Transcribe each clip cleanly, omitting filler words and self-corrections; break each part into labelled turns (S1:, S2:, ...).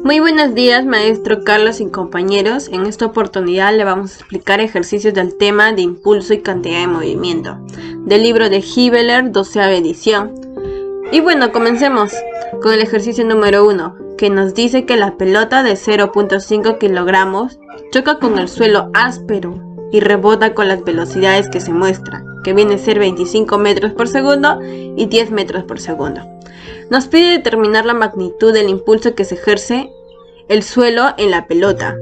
S1: Muy buenos días, maestro Carlos y compañeros. En esta oportunidad le vamos a explicar ejercicios del tema de impulso y cantidad de movimiento, del libro de Hibeler, 12ª edición. Y bueno, comencemos con el ejercicio número 1, que nos dice que la pelota de 0.5 kilogramos choca con el suelo áspero y rebota con las velocidades que se muestran, que viene a ser 25 metros por segundo y 10 metros por segundo. Nos pide determinar la magnitud del impulso que se ejerce el suelo en la pelota.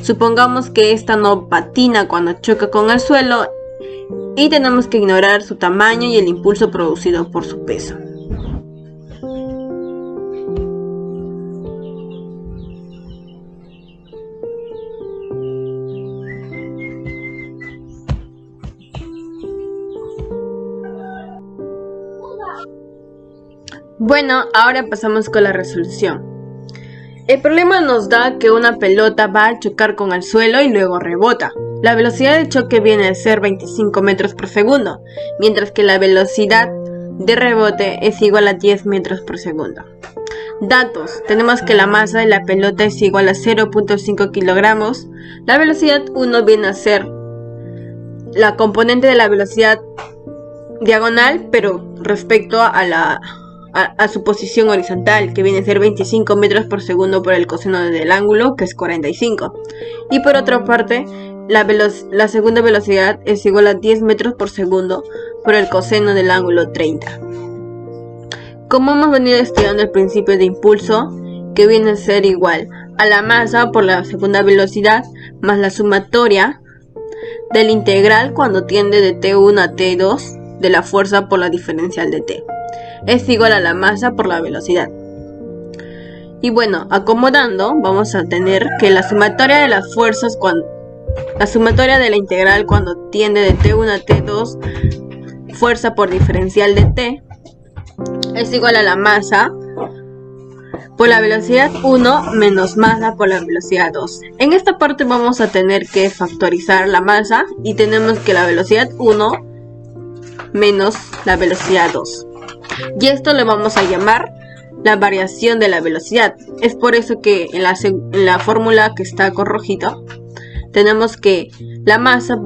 S1: Supongamos que esta no patina cuando choca con el suelo y tenemos que ignorar su tamaño y el impulso producido por su peso. Bueno, ahora pasamos con la resolución. El problema nos da que una pelota va a chocar con el suelo y luego rebota. La velocidad de choque viene a ser 25 metros por segundo, mientras que la velocidad de rebote es igual a 10 metros por segundo. Datos. Tenemos que la masa de la pelota es igual a 0.5 kilogramos. La velocidad 1 viene a ser la componente de la velocidad diagonal, pero respecto a su posición horizontal, que viene a ser 25 metros por segundo por el coseno del ángulo, que es 45. Y por otra parte, la segunda velocidad es igual a 10 metros por segundo por el coseno del ángulo 30. Como hemos venido estudiando el principio de impulso, que viene a ser igual a la masa por la segunda velocidad más la sumatoria del integral cuando tiende de T1 a T2 de la fuerza por la diferencial de T. Es igual a la masa por la velocidad. Y bueno, acomodando, vamos a tener que la sumatoria de las fuerzas la sumatoria de la integral cuando tiende de T1 a T2, fuerza por diferencial de T, es igual a la masa por la velocidad 1 menos masa por la velocidad 2. En esta parte vamos a tener que factorizar la masa y tenemos que la velocidad 1 menos la velocidad 2. Y esto le vamos a llamar la variación de la velocidad. Es por eso que en la fórmula que está con rojito tenemos que la masa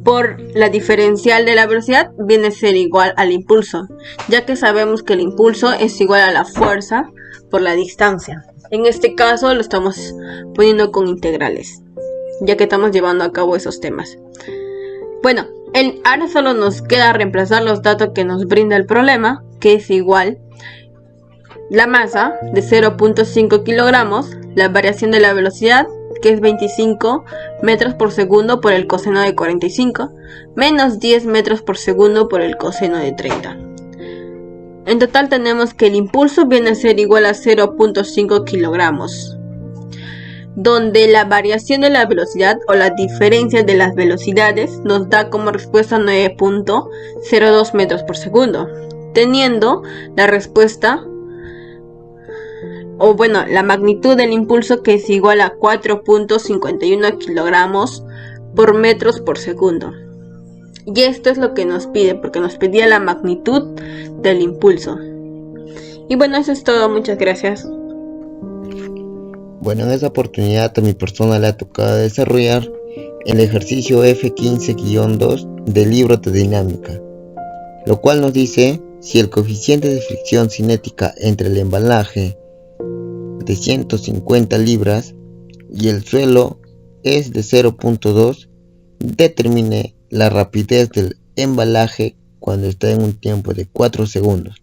S1: por la diferencial de la velocidad viene a ser igual al impulso, ya que sabemos que el impulso es igual a la fuerza por la distancia. En este caso lo estamos poniendo con integrales, ya que estamos llevando a cabo esos temas. Bueno, ahora solo nos queda reemplazar los datos que nos brinda el problema, que es igual la masa de 0.5 kilogramos, la variación de la velocidad, que es 25 metros por segundo por el coseno de 45, menos 10 metros por segundo por el coseno de 30. En total tenemos que el impulso viene a ser igual a 0.5 kilogramos. Donde la variación de la velocidad o la diferencia de las velocidades nos da como respuesta 9.02 metros por segundo, teniendo la respuesta la magnitud del impulso, que es igual a 4.51 kilogramos por metros por segundo. Y esto es lo que nos pide, porque nos pedía la magnitud del impulso. Y bueno, eso es todo, muchas gracias.
S2: Bueno, en esta oportunidad a mi persona le ha tocado desarrollar el ejercicio F15-2 del libro de dinámica, lo cual nos dice si el coeficiente de fricción cinética entre el embalaje de 150 libras y el suelo es de 0.2, determine la rapidez del embalaje cuando está en un tiempo de 4 segundos.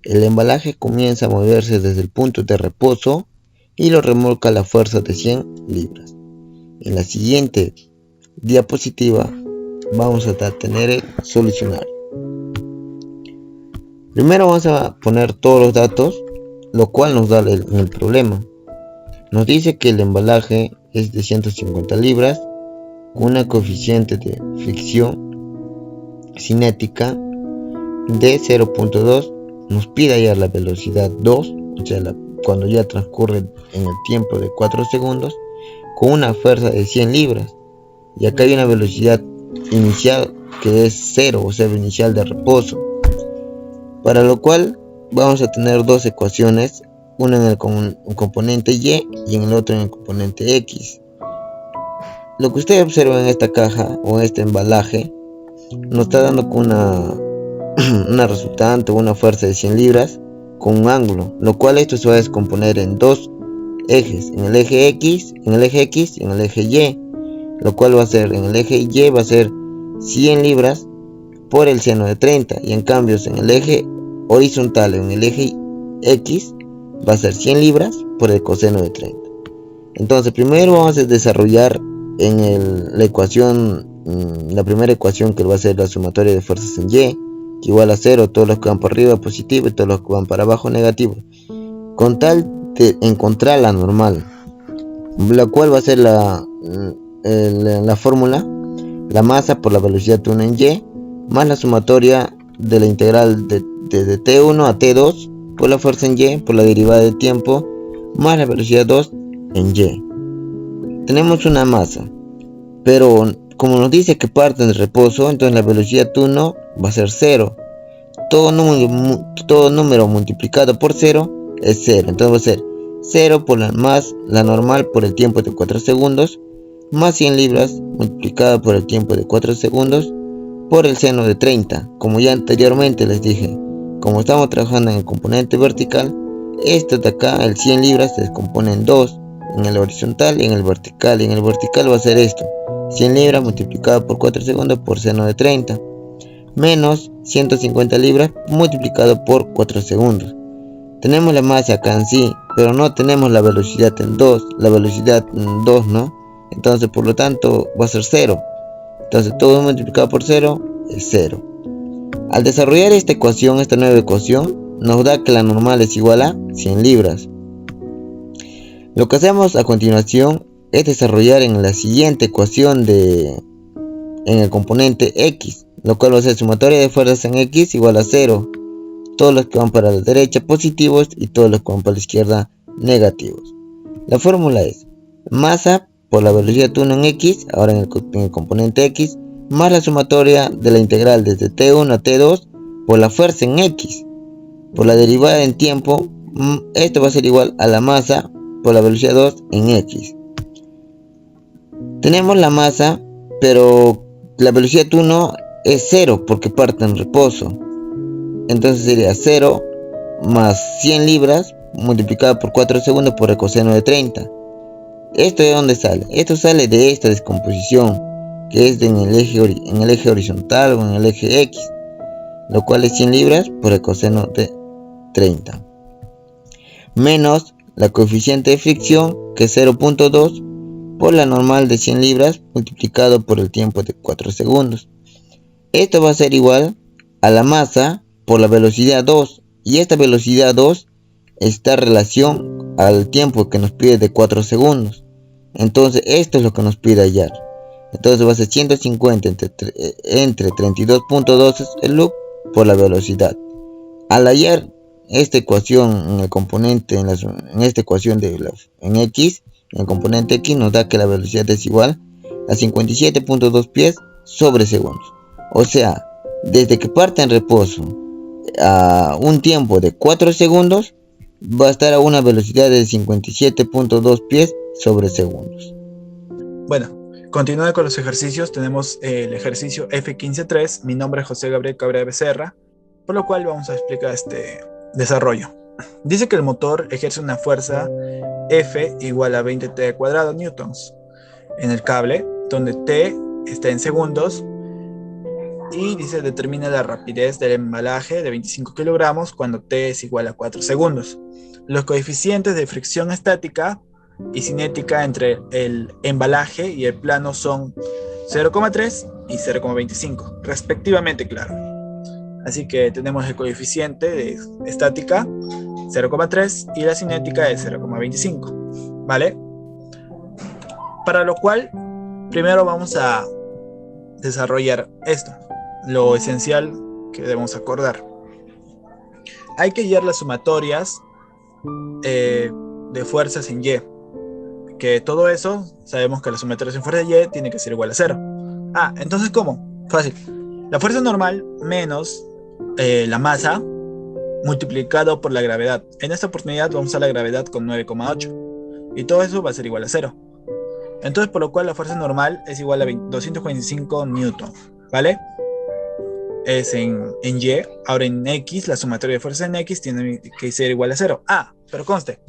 S2: El embalaje comienza a moverse desde el punto de reposo y lo remolca a la fuerza de 100 libras. En la siguiente diapositiva vamos a tener el solucionario. Primero vamos a poner todos los datos, lo cual nos da el problema. Nos dice que el embalaje es de 150 libras con una coeficiente de fricción cinética de 0.2. Nos pide hallar la velocidad 2, o sea, cuando ya transcurre en el tiempo de 4 segundos, con una fuerza de 100 libras. Y acá hay una velocidad inicial que es 0, o sea, inicial de reposo. Para lo cual vamos a tener dos ecuaciones, uno en el componente Y y en el otro en el componente X. Lo que ustedes observan en esta caja o en este embalaje nos está dando una resultante o una fuerza de 100 libras con un ángulo, lo cual esto se va a descomponer en dos ejes, en el eje X y en el eje Y, lo cual va a ser, en el eje Y va a ser 100 libras por el seno de 30, y en cambio en el eje horizontal, en el eje X, va a ser 100 libras por el coseno de 30. Entonces primero vamos a desarrollar en la ecuación, la primera ecuación, que va a ser la sumatoria de fuerzas en Y, que igual a 0, todos los que van para arriba positivo y todos los que van para abajo negativo, con tal de encontrar la normal, la cual va a ser la fórmula: la masa por la velocidad T1 en Y, más la sumatoria de la integral de T1 a T2 por la fuerza en Y por la derivada de tiempo, más la velocidad 2 en Y. Tenemos una masa, pero como nos dice que parte del reposo, entonces la velocidad T1 va a ser 0. Todo número multiplicado por 0 es 0. Entonces va a ser 0 por la normal por el tiempo de 4 segundos, más 100 libras multiplicado por el tiempo de 4 segundos por el seno de 30. Como ya anteriormente les dije, como estamos trabajando en el componente vertical, esto de acá, el 100 libras, se descompone en dos, en el horizontal y en el vertical. Y en el vertical va a ser esto: 100 libras multiplicado por 4 segundos por seno de 30, menos 150 libras multiplicado por 4 segundos. Tenemos la masa acá en sí, pero no tenemos la velocidad en 2, la velocidad en 2, ¿no? Entonces por lo tanto va a ser 0. Entonces todo multiplicado por 0 es 0. Al desarrollar esta ecuación, esta nueva ecuación, nos da que la normal es igual a 100 libras. Lo que hacemos a continuación es desarrollar en la siguiente ecuación en el componente X, lo cual va a ser sumatoria de fuerzas en X igual a 0. Todos los que van para la derecha positivos y todos los que van para la izquierda negativos. La fórmula es masa por la velocidad T1 en X, ahora en el componente X, más la sumatoria de la integral desde T1 a T2 por la fuerza en X, por la derivada en tiempo. Esto va a ser igual a la masa por la velocidad 2 en X. Tenemos la masa, pero la velocidad T1 es 0 porque parte en reposo. Entonces sería 0 más 100 libras multiplicado por 4 segundos por el coseno de 30. ¿Esto de dónde sale? Esto sale de esta descomposición, que es en el eje horizontal o en el eje X, lo cual es 100 libras por el coseno de 30, menos la coeficiente de fricción, que es 0.2, por la normal de 100 libras multiplicado por el tiempo de 4 segundos. Esto va a ser igual a la masa por la velocidad 2, y esta velocidad 2 está en relación al tiempo que nos pide de 4 segundos. Entonces esto es lo que nos pide hallar. Entonces va a ser 150 entre 32.2 es el loop por la velocidad. Al hallar esta ecuación en el componente, en esta ecuación en X, en el componente X, nos da que la velocidad es igual a 57.2 pies sobre segundos. O sea, desde que parte en reposo a un tiempo de 4 segundos, va a estar a una velocidad de 57.2 pies sobre segundos.
S3: Bueno, continuando con los ejercicios, tenemos el ejercicio F15.3. Mi nombre es José Gabriel Cabrera Becerra, por lo cual vamos a explicar este desarrollo. Dice que el motor ejerce una fuerza F igual a 20T cuadrado newtons en el cable, donde T está en segundos, y dice determina la rapidez del embalaje de 25 kilogramos cuando T es igual a 4 segundos. Los coeficientes de fricción estática y cinética entre el embalaje y el plano son 0,3 y 0,25 respectivamente, claro. Así que tenemos el coeficiente de estática 0,3 y la cinética de 0,25, ¿vale? Para lo cual primero vamos a desarrollar esto, lo esencial que debemos acordar. Hay que hallar las sumatorias de fuerzas en Y, que todo eso sabemos que la sumatoria en fuerza de Y tiene que ser igual a 0. Entonces ¿cómo? Fácil. La fuerza normal menos la masa multiplicado por la gravedad. En esta oportunidad vamos a usar la gravedad con 9,8. Y todo eso va a ser igual a 0. Entonces, por lo cual la fuerza normal es igual a 245 newton, ¿vale? Es en Y. Ahora en X, la sumatoria de fuerzas en X tiene que ser igual a 0. Ah, pero conste.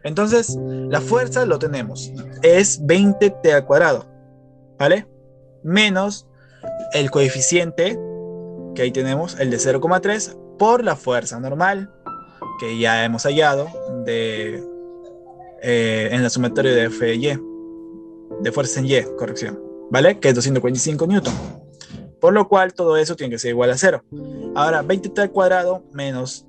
S3: Entonces, la fuerza lo tenemos. Es 20t al cuadrado, ¿vale? Menos el coeficiente, que ahí tenemos, el de 0,3, por la fuerza normal, que ya hemos hallado en la sumatoria de FY, de fuerza en Y, corrección, ¿vale? Que es 245 newton. Por lo cual todo eso tiene que ser igual a 0. Ahora, 20t al cuadrado menos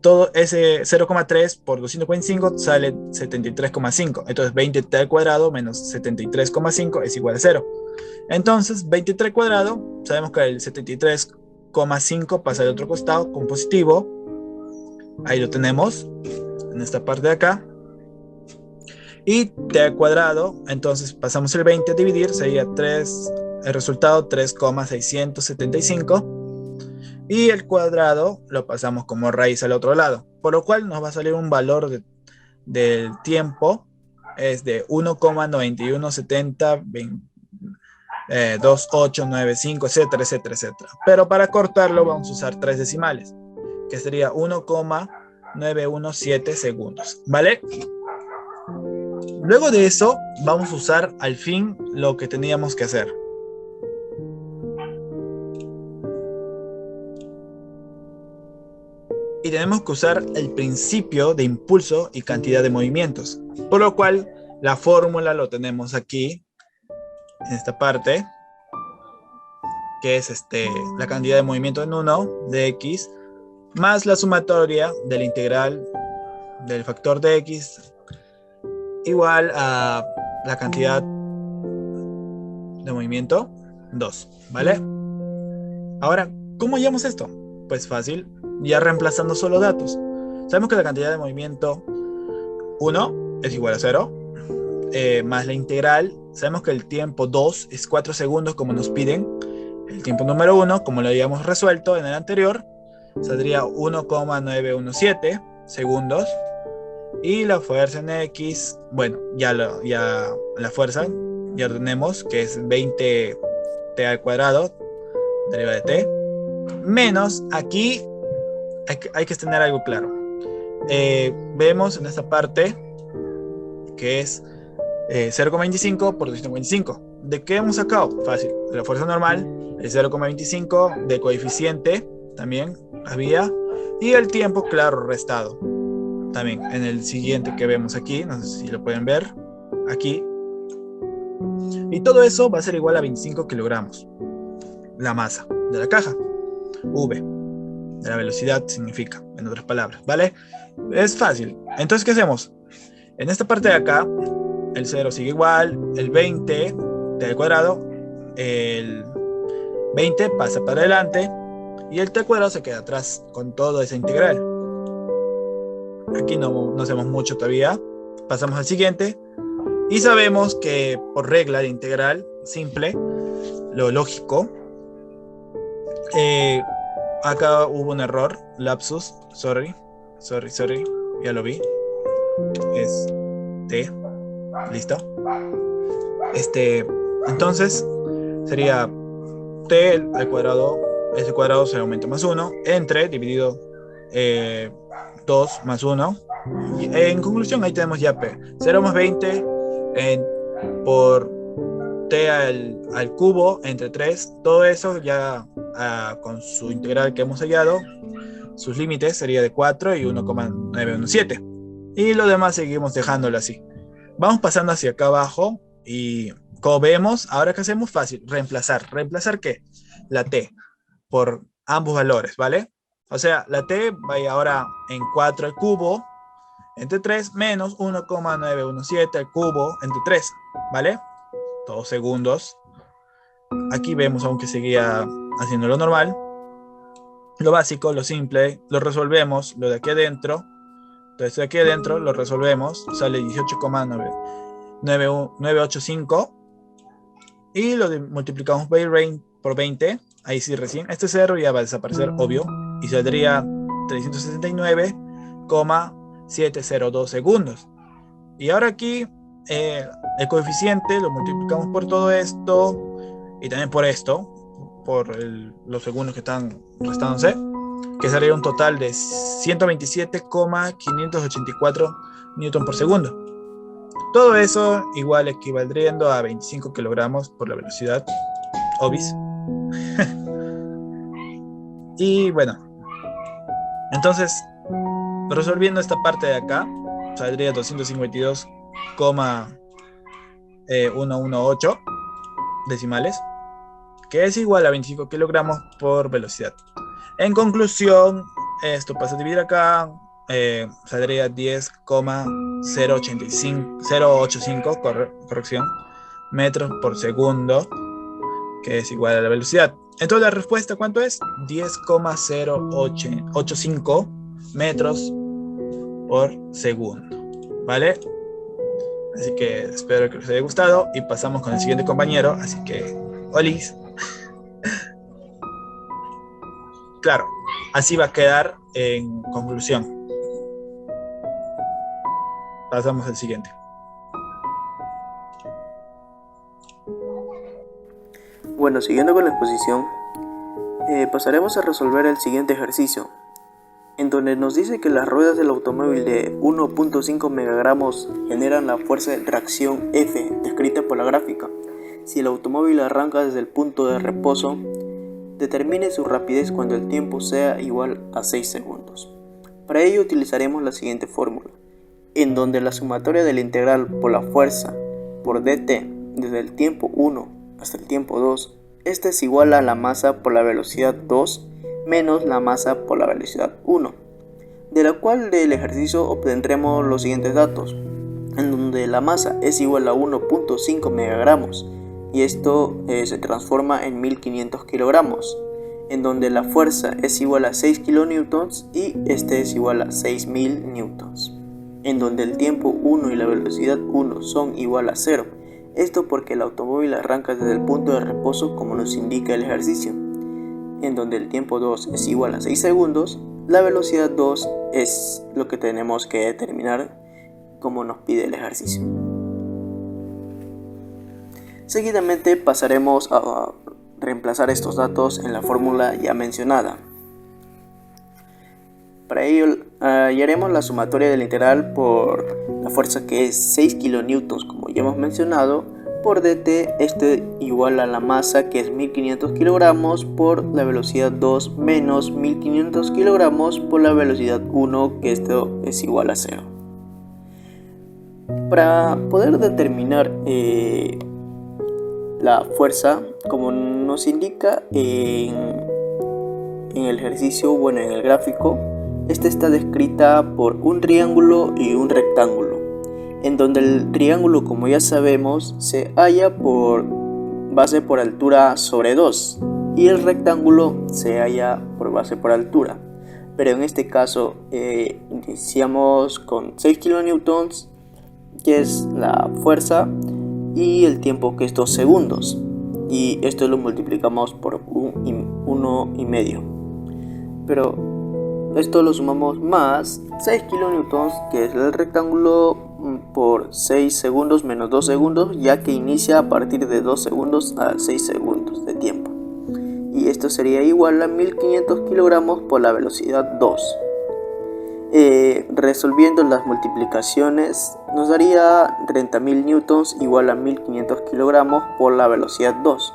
S3: todo ese 0,3 por 245 sale 73,5. Entonces 20t al cuadrado menos 73,5 es igual a 0. Entonces 20t al cuadrado, sabemos que el 73,5 pasa al otro costado con positivo. Ahí lo tenemos, en esta parte de acá. Y t al cuadrado, entonces pasamos el 20 a dividir, sería 3, el resultado 3,675. Y el cuadrado lo pasamos como raíz al otro lado, por lo cual nos va a salir un valor del tiempo, es de 1,9170, 2895, etcétera, etcétera, etcétera. Pero para cortarlo vamos a usar 3 decimales, que sería 1,917 segundos, ¿vale? Luego de eso, vamos a usar al fin lo que teníamos que hacer. Y tenemos que usar el principio de impulso y cantidad de movimientos. Por lo cual, la fórmula lo tenemos aquí, en esta parte, que es la cantidad de movimiento en 1 de x, más la sumatoria de la integral del factor de x, igual a la cantidad de movimiento 2, ¿vale? Ahora, ¿cómo hallamos esto? Pues fácil, ya reemplazando solo datos. Sabemos que la cantidad de movimiento 1 es igual a 0, más la integral. Sabemos que el tiempo 2 es 4 segundos como nos piden. El tiempo número 1, como lo habíamos resuelto en el anterior, saldría 1,917 segundos. Y la fuerza en X, bueno, ya la fuerza ya tenemos, que es 20t al cuadrado, deriva de t, menos aquí hay que tener algo claro. Vemos en esta parte que es 0,25 por 225. ¿De qué hemos sacado? Fácil, de la fuerza normal, el 0,25 de coeficiente también había, y el tiempo, claro, restado. También en el siguiente que vemos aquí, no sé si lo pueden ver, aquí. Y todo eso va a ser igual a 25 kilogramos. La masa de la caja, V, de la velocidad significa, en otras palabras, ¿vale? Es fácil. Entonces, ¿qué hacemos? En esta parte de acá, el 0 sigue igual, el 20 t al cuadrado, el 20 pasa para adelante, y el t al cuadrado se queda atrás con toda esa integral. Aquí no hacemos mucho todavía. Pasamos al siguiente. Y sabemos que por regla de integral simple, lo lógico, acá hubo un error, lapsus, sorry, ya lo vi. Es t, listo. Entonces sería t al cuadrado, ese cuadrado se aumenta más 1, entre, dividido 2 más 1. Y en conclusión, ahí tenemos ya P. 0 más 20 por T al cubo entre 3. Todo eso ya con su integral que hemos hallado, sus límites sería de 4 y 1,917. Y lo demás seguimos dejándolo así. Vamos pasando hacia acá abajo y como vemos, ahora que hacemos fácil, reemplazar. ¿Reemplazar qué? La T por ambos valores, ¿vale? O sea, la T va ahora en 4 al cubo entre 3 menos 1,917 al cubo entre 3, ¿vale? Todos segundos. Aquí vemos, aunque seguía haciendo lo normal. Lo básico, lo simple, lo resolvemos, lo de aquí adentro. Entonces de aquí adentro lo resolvemos, sale 18,985 y lo multiplicamos por 20, ahí sí recién, este 0 ya va a desaparecer, obvio, y saldría 369,702 segundos. Y ahora aquí el coeficiente lo multiplicamos por todo esto y también por esto, por los segundos que están restándose, que saldría un total de 127,584 newton por segundo. Todo eso igual equivaldriendo a 25 kilogramos por la velocidad, obis. Y bueno, entonces, resolviendo esta parte de acá, saldría 252,118 decimales, que es igual a 25 kilogramos por velocidad. En conclusión, esto pasa a dividir acá, saldría 10,085 corrección, metros por segundo, que es igual a la velocidad. Entonces la respuesta, ¿cuánto es? 10,085 metros por segundo, ¿vale? Así que espero que les haya gustado y pasamos con el siguiente compañero, así que, olis. Claro, así va a quedar en conclusión. Pasamos al siguiente.
S4: Bueno, siguiendo con la exposición, pasaremos a resolver el siguiente ejercicio, en donde nos dice que las ruedas del automóvil de 1.5 megagramos generan la fuerza de tracción F, descrita por la gráfica. Si el automóvil arranca desde el punto de reposo, determine su rapidez cuando el tiempo sea igual a 6 segundos. Para ello utilizaremos la siguiente fórmula, en donde la sumatoria de la integral por la fuerza por dt desde el tiempo 1 hasta el tiempo 2, esta es igual a la masa por la velocidad 2 menos la masa por la velocidad 1, de la cual del ejercicio obtendremos los siguientes datos, en donde la masa es igual a 1.5 megagramos y esto se transforma en 1500 kilogramos, en donde la fuerza es igual a 6 kilonewtons y este es igual a 6000 newtons, en donde el tiempo 1 y la velocidad 1 son igual a 0, esto porque el automóvil arranca desde el punto de reposo como nos indica el ejercicio, en donde el tiempo 2 es igual a 6 segundos, la velocidad 2 es lo que tenemos que determinar como nos pide el ejercicio. Seguidamente pasaremos a reemplazar estos datos en la fórmula ya mencionada. Para ello hallaremos la sumatoria de la integral por la fuerza que es 6 kilonewtons como ya hemos mencionado, por dt este igual a la masa que es 1500 kilogramos por la velocidad 2 menos 1500 kilogramos por la velocidad 1, que esto es igual a 0. Para poder determinar la fuerza, como nos indica en el ejercicio, bueno, en el gráfico, esta está descrita por un triángulo y un rectángulo, en donde el triángulo, como ya sabemos, se halla por base por altura sobre 2 y el rectángulo se halla por base por altura. Pero en este caso iniciamos con 6 kilonewtons, que es la fuerza, y el tiempo, que es 2 segundos, y esto lo multiplicamos por 1,5, pero esto lo sumamos más 6 kilonewtons, que es el rectángulo, por 6 segundos menos 2 segundos, ya que inicia a partir de 2 segundos a 6 segundos de tiempo, y esto sería igual a 1500 kilogramos por la velocidad 2. Resolviendo las multiplicaciones nos daría 30.000 newtons igual a 1500 kilogramos por la velocidad 2,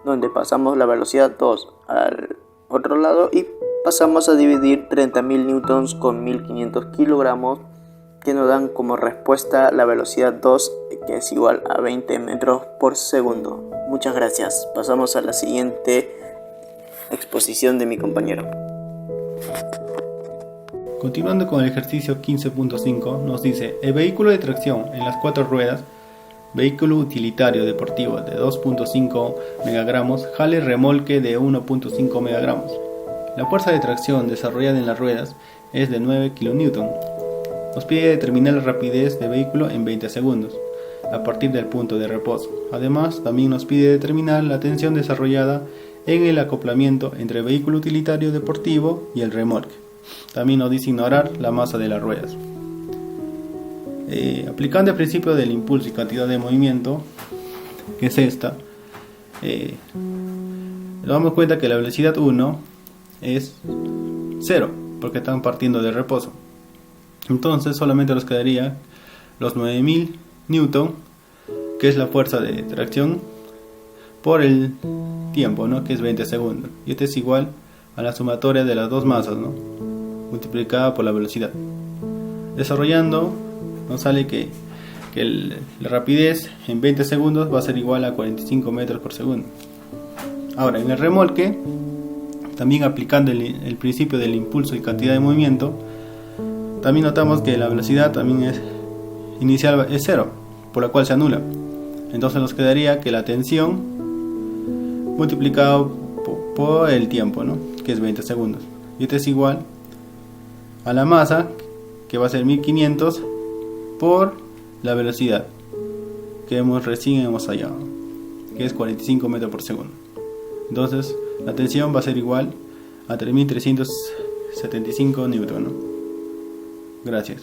S4: donde pasamos la velocidad 2 al otro lado y pasamos a dividir 30.000 newtons con 1500 kilogramos, que nos dan como respuesta la velocidad 2, que es igual a 20 metros por segundo. Muchas gracias. Pasamos a la siguiente exposición de mi compañero.
S5: Continuando con el ejercicio 15.5, nos dice: el vehículo de tracción en las 4 ruedas, vehículo utilitario deportivo de 2.5 megagramos, jale remolque de 1.5 megagramos. La fuerza de tracción desarrollada en las ruedas es de 9 kN. Nos pide determinar la rapidez de vehículo en 20 segundos, a partir del punto de reposo. Además, también nos pide determinar la tensión desarrollada en el acoplamiento entre el vehículo utilitario deportivo y el remolque. también nos dice ignorar la masa de las ruedas. Aplicando el principio del impulso y cantidad de movimiento, que es esta, nos damos cuenta que la velocidad 1 es 0, porque están partiendo de reposo. Entonces solamente nos quedaría los 9000 newton, que es la fuerza de tracción, por el tiempo, ¿no? Que es 20 segundos. Y este es igual a la sumatoria de las dos masas, ¿no? Multiplicada por la velocidad. Desarrollando, nos sale que la rapidez en 20 segundos va a ser igual a 45 metros por segundo. Ahora, en el remolque, también aplicando el principio del impulso y cantidad de movimiento, también notamos que la velocidad también inicial es 0, por la cual se anula. Entonces nos quedaría que la tensión multiplicado por el tiempo, ¿no? Que es 20 segundos. Y este es igual a la masa, que va a ser 1500 por la velocidad que recién hemos hallado, que es 45 metros por segundo. Entonces la tensión va a ser igual a 3375 newton, ¿no? Gracias.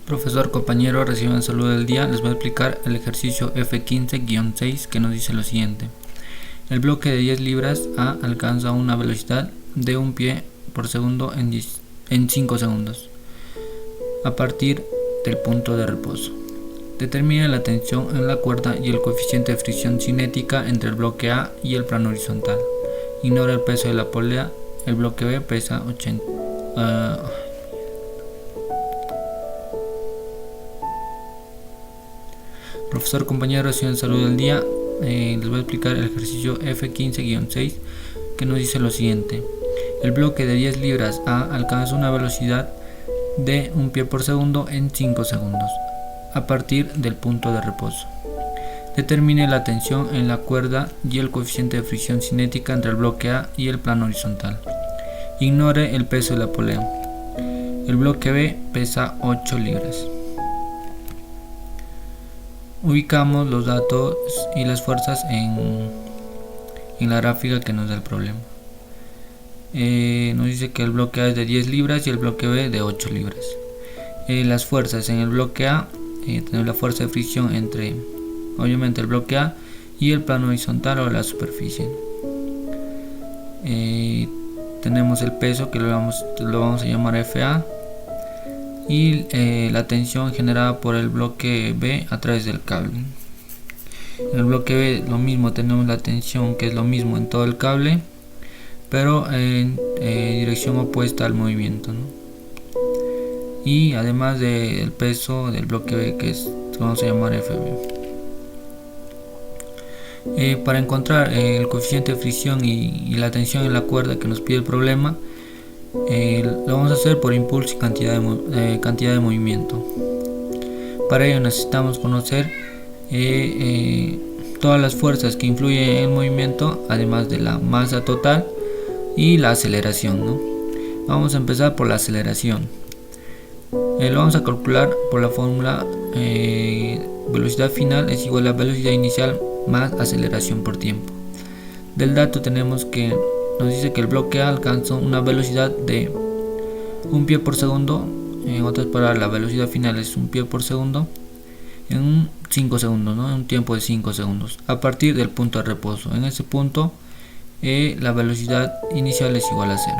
S6: Profesor, compañero, reciban el saludo del día. Les voy a explicar el ejercicio F15-6, que nos dice lo siguiente. El bloque de 10 libras A alcanza una velocidad de 1 pie por segundo en 5 segundos, a partir del punto de reposo. Determine la tensión en la cuerda y el coeficiente de fricción cinética entre el bloque A y el plano horizontal. Ignora el peso de la polea. El bloque B pesa 80. Profesor, compañero, reciban el saludo del día. Les voy a explicar el ejercicio F15-6, que nos dice lo siguiente. El bloque de 10 libras A alcanza una velocidad de 1 pie por segundo en 5 segundos, a partir del punto de reposo. Determine la tensión en la cuerda y el coeficiente de fricción cinética entre el bloque A y el plano horizontal. Ignore el peso de la polea. El bloque B pesa 8 libras. Ubicamos los datos y las fuerzas en la gráfica que nos da el problema. Nos dice que el bloque A es de 10 libras y el bloque B de 8 libras. Las fuerzas en el bloque A, tenemos la fuerza de fricción entre, obviamente, el bloque A y el plano horizontal o la superficie. Tenemos el peso, que lo vamos a llamar FA, y la tensión generada por el bloque B a través del cable. En el bloque B lo mismo, tenemos la tensión, que es lo mismo en todo el cable, pero en dirección opuesta al movimiento, ¿no? Y además del peso del bloque B, que vamos a llamar FB. Para encontrar el coeficiente de fricción y la tensión en la cuerda que nos pide el problema, lo vamos a hacer por impulso y cantidad de movimiento. Para ello necesitamos conocer todas las fuerzas que influyen en el movimiento, además de la masa total y la aceleración, ¿no? Vamos a empezar por la aceleración. Lo vamos a calcular por la fórmula velocidad final es igual a velocidad inicial más aceleración por tiempo. Del dato tenemos que nos dice que el bloque A alcanza una velocidad de 1 pie por segundo. En otras palabras, la velocidad final es 1 pie por segundo en 5 segundos, ¿no? En un tiempo de 5 segundos, a partir del punto de reposo. En ese punto la velocidad inicial es igual a 0.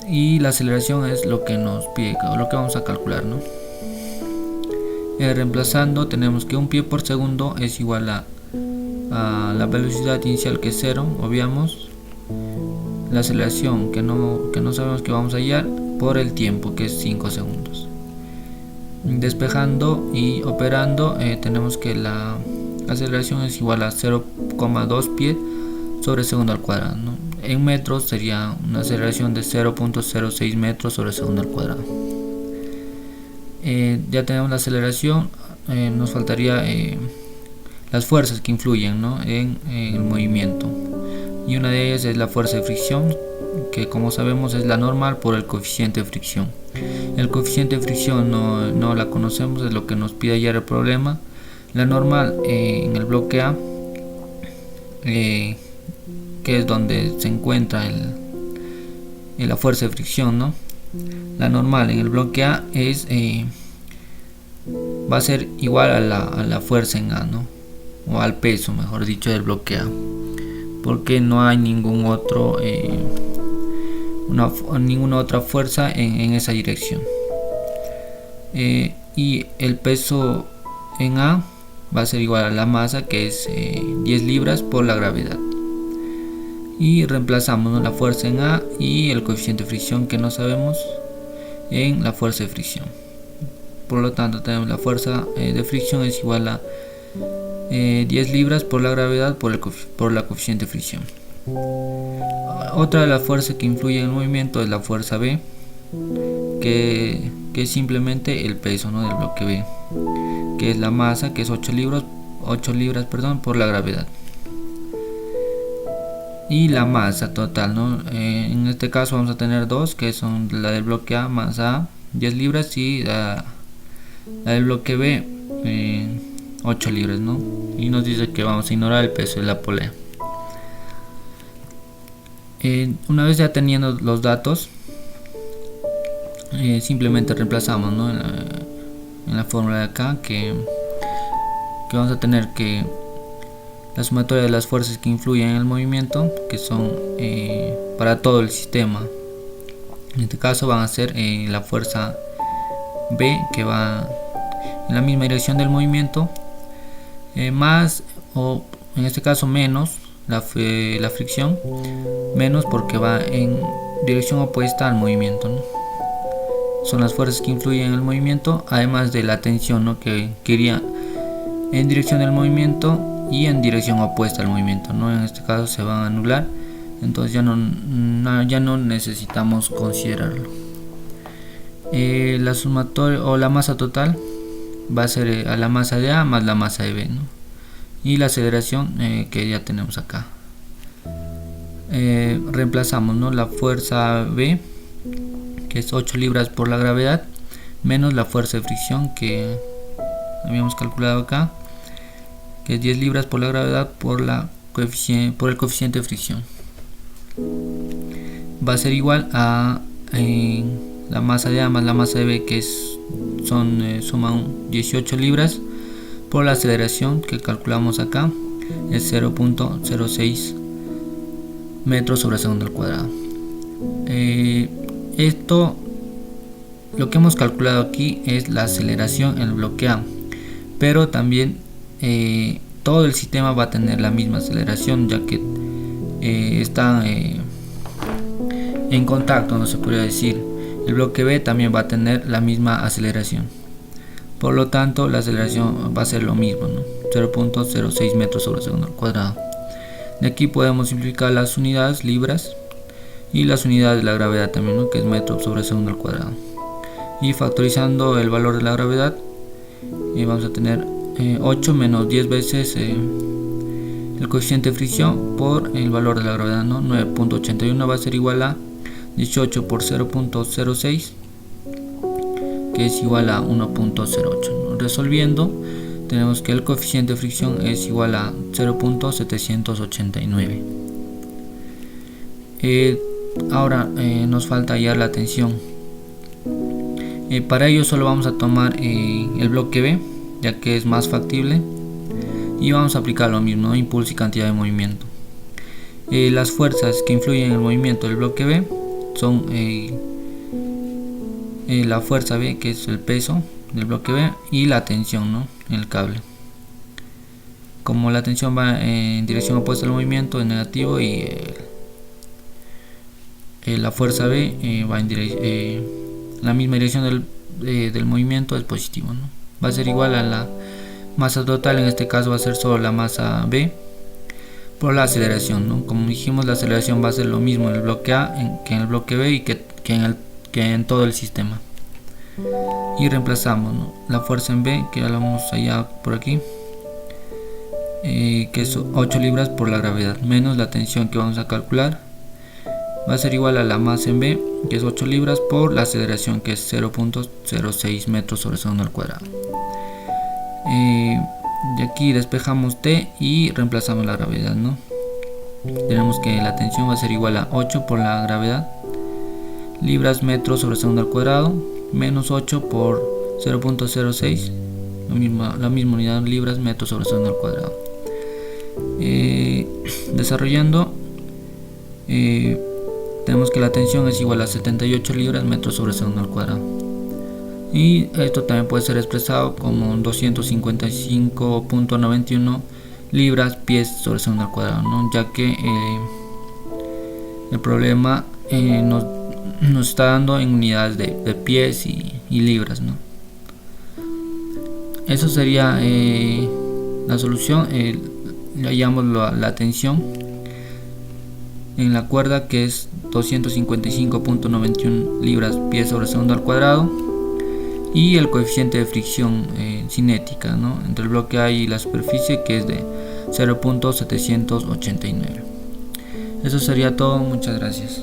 S6: Y la aceleración es lo que nos pide, lo que vamos a calcular, ¿no? Reemplazando, tenemos que 1 pie por segundo es igual a la velocidad inicial, que es 0, obviamos la aceleración que no sabemos que vamos a hallar, por el tiempo, que es 5 segundos. Despejando y operando, tenemos que la aceleración es igual a 0,2 pies sobre segundo al cuadrado, ¿no? En metros sería una aceleración de 0,06 metros sobre segundo al cuadrado. Ya tenemos la aceleración, nos faltaría las fuerzas que influyen, ¿no? en el movimiento, y una de ellas es la fuerza de fricción, que como sabemos es la normal por el coeficiente de fricción. El coeficiente de fricción no la conocemos, es lo que nos pide hallar el problema. La normal en el bloque A, que es donde se encuentra la fuerza de fricción, ¿no? La normal en el bloque A es va a ser igual a la fuerza en A, ¿no? O al peso, mejor dicho, del bloque A, porque no hay ningún otro ninguna otra fuerza en esa dirección. Y el peso en A va a ser igual a la masa, que es 10 libras por la gravedad. Y reemplazamos, ¿no?, la fuerza en A y el coeficiente de fricción que no sabemos en la fuerza de fricción. Por lo tanto, tenemos la fuerza de fricción es igual a 10 libras por la gravedad por la coeficiente de fricción. Otra de las fuerzas que influye en el movimiento es la fuerza B, que es simplemente el peso, ¿no?, del bloque B, que es la masa, que es 8 libras por la gravedad. Y la masa total, ¿no? En este caso vamos a tener dos, que son la del bloque A, masa 10 libras, y la del bloque B, 8 libras, ¿no? Y nos dice que vamos a ignorar el peso de la polea. Una vez ya teniendo los datos, simplemente reemplazamos, ¿no?, en la fórmula de acá, que vamos a tener que la sumatoria de las fuerzas que influyen en el movimiento, que son para todo el sistema. En este caso van a ser la fuerza B, que va en la misma dirección del movimiento, más, o en este caso menos, la fricción, menos porque va en dirección opuesta al movimiento, ¿no? Son las fuerzas que influyen en el movimiento, además de la tensión, ¿no?, que iría en dirección del movimiento y en dirección opuesta al movimiento, ¿no? En este caso se van a anular, entonces ya no necesitamos considerarlo. La sumatoria o la masa total va a ser a la masa de A más la masa de B, ¿no? Y la aceleración que ya tenemos acá. Reemplazamos, ¿no?, la fuerza B, que es 8 libras por la gravedad, menos la fuerza de fricción que habíamos calculado acá, que es 10 libras por la gravedad por el coeficiente de fricción. Va a ser igual a la masa de A más la masa de B, que suman 18 libras, por la aceleración que calculamos acá, es 0.06 metros sobre segundo al cuadrado. Esto, lo que hemos calculado aquí es la aceleración en el bloque A, pero también todo el sistema va a tener la misma aceleración, ya que están en contacto, no se podría decir. El bloque B también va a tener la misma aceleración, por lo tanto la aceleración va a ser lo mismo, ¿no? 0.06 metros sobre segundo al cuadrado. De aquí podemos simplificar las unidades, libras, y las unidades de la gravedad también, ¿no?, que es metro sobre segundo al cuadrado. Y factorizando el valor de la gravedad, vamos a tener 8 menos 10 veces el coeficiente de fricción por el valor de la gravedad, ¿no? 9.81 va a ser igual a 18 por 0.06, que es igual a 1.08, ¿no? Resolviendo, tenemos que el coeficiente de fricción es igual a 0.789. Ahora nos falta hallar la tensión. Para ello solo vamos a tomar el bloque B, ya que es más factible, y vamos a aplicar lo mismo, ¿no?, impulso y cantidad de movimiento. Las fuerzas que influyen en el movimiento del bloque B son la fuerza B, que es el peso del bloque B, y la tensión, ¿no?, en el cable. Como la tensión va en dirección opuesta al movimiento, es negativo, y la fuerza B va en la misma dirección del movimiento, es positivo, ¿no? Va a ser igual a la masa total, en este caso va a ser solo la masa B por la aceleración, ¿no? Como dijimos, la aceleración va a ser lo mismo en el bloque A que en el bloque B y que en todo el sistema. Y reemplazamos, ¿no?, la fuerza en B, que ya la vamos allá por aquí, que es 8 libras por la gravedad, menos la tensión que vamos a calcular, va a ser igual a la masa en B, que es 8 libras por la aceleración, que es 0.06 metros sobre segundo al cuadrado. De aquí despejamos T y reemplazamos la gravedad, ¿no? Tenemos que la tensión va a ser igual a 8 por la gravedad libras metros sobre segundo al cuadrado, menos 8 por 0.06, la misma unidad, libras metros sobre segundo al cuadrado. Desarrollando, tenemos que la tensión es igual a 78 libras metros sobre segundo al cuadrado, y esto también puede ser expresado como 255.91 libras pies sobre segundo al cuadrado, ¿no? Ya que el problema nos está dando en unidades de pies y libras, ¿no? Eso sería la solución. Hallamos la tensión en la cuerda, que es 255.91 libras pies sobre segundo al cuadrado, y el coeficiente de fricción cinética, ¿no?, entre el bloque A y la superficie, que es de 0.789. Eso sería todo. Muchas gracias.